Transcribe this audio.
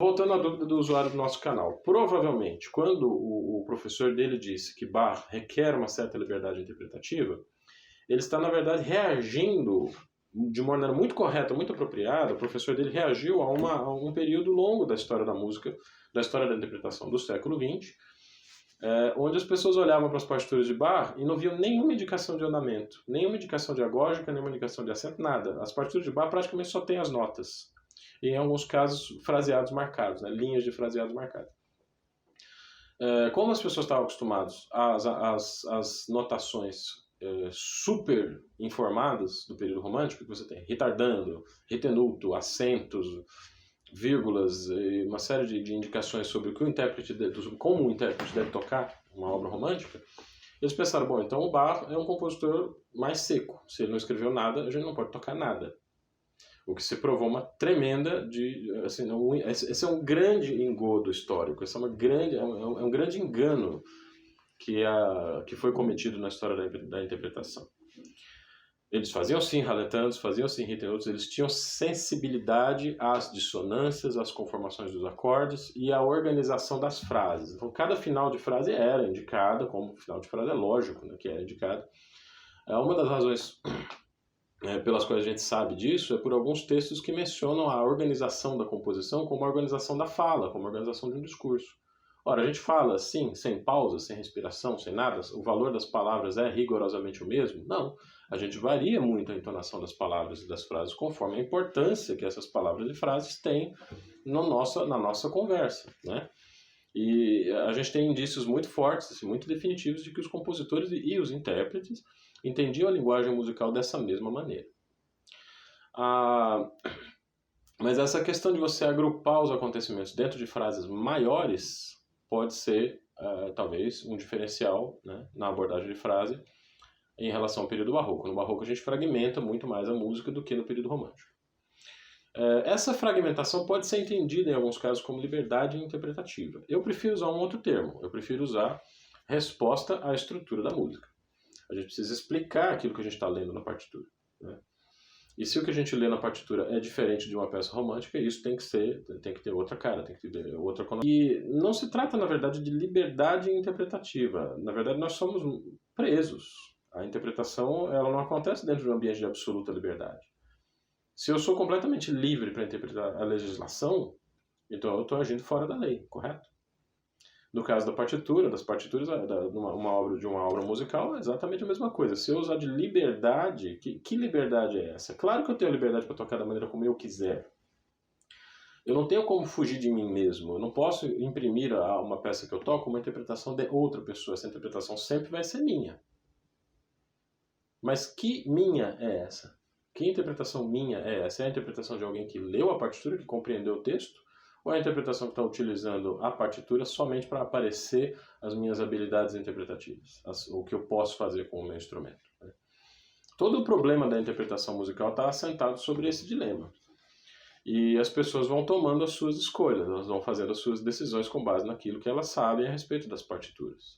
Voltando à dúvida do usuário do nosso canal, provavelmente, quando o professor dele disse que Bach requer uma certa liberdade interpretativa, ele está, na verdade, reagindo de uma maneira muito correta, muito apropriada. O professor dele reagiu a um período longo da história da música, da história da interpretação do século XX, onde as pessoas olhavam para as partituras de Bach e não viam nenhuma indicação de andamento, nenhuma indicação de agógica, nenhuma indicação de acento, nada. As partituras de Bach praticamente só têm as notas. E em alguns casos, fraseados marcados, né? Linhas de fraseados marcados. Como as pessoas estavam acostumadas às notações super informadas do período romântico, que você tem retardando, retenuto, acentos, vírgulas, e uma série de indicações sobre o que o intérprete como o intérprete deve tocar uma obra romântica, eles pensaram, bom, então o Bach é um compositor mais seco. Se ele não escreveu nada, a gente não pode tocar nada. O que se provou uma tremenda assim, esse é um grande engodo histórico, esse é um grande engano que foi cometido na história da interpretação. Eles faziam sim raletantes, faziam sim retenutos, eles tinham sensibilidade às dissonâncias, às conformações dos acordes e à organização das frases. Então cada final de frase era indicada, como final de frase é lógico, né, que era indicado. Uma das razões pelas quais a gente sabe disso é por alguns textos que mencionam a organização da composição como a organização da fala, como a organização de um discurso. Ora, a gente fala assim, sem pausa, sem respiração, sem nada, o valor das palavras é rigorosamente o mesmo? Não. A gente varia muito a entonação das palavras e das frases conforme a importância que essas palavras e frases têm na nossa conversa, né? E a gente tem indícios muito fortes, assim, muito definitivos de que os compositores e os intérpretes entendiam a linguagem musical dessa mesma maneira. Mas essa questão de você agrupar os acontecimentos dentro de frases maiores pode ser, talvez, um diferencial, né, na abordagem de frase em relação ao período barroco. No barroco a gente fragmenta muito mais a música do que no período romântico. Essa fragmentação pode ser entendida em alguns casos como liberdade interpretativa. Eu prefiro usar um outro termo, eu prefiro usar resposta à estrutura da música. A gente precisa explicar aquilo que a gente está lendo na partitura, né? E se o que a gente lê na partitura é diferente de uma peça romântica, isso tem que ter outra cara, tem que ter outra conotação. E não se trata, na verdade, de liberdade interpretativa. Na verdade, nós somos presos. A interpretação ela não acontece dentro de um ambiente de absoluta liberdade. Se eu sou completamente livre para interpretar a legislação, então eu estou agindo fora da lei, correto? No caso da partitura, das partituras, de uma obra musical, é exatamente a mesma coisa. Se eu usar de liberdade, que liberdade é essa? Claro que eu tenho liberdade para tocar da maneira como eu quiser. Eu não tenho como fugir de mim mesmo. Eu não posso imprimir a uma peça que eu toco uma interpretação de outra pessoa. Essa interpretação sempre vai ser minha. Mas que minha é essa? Que interpretação minha é essa? É a interpretação de alguém que leu a partitura, que compreendeu o texto? Ou é a interpretação que está utilizando a partitura somente para aparecer as minhas habilidades interpretativas? O que eu posso fazer com o meu instrumento? Né? Todo o problema da interpretação musical está assentado sobre esse dilema. E as pessoas vão tomando as suas escolhas, elas vão fazendo as suas decisões com base naquilo que elas sabem a respeito das partituras.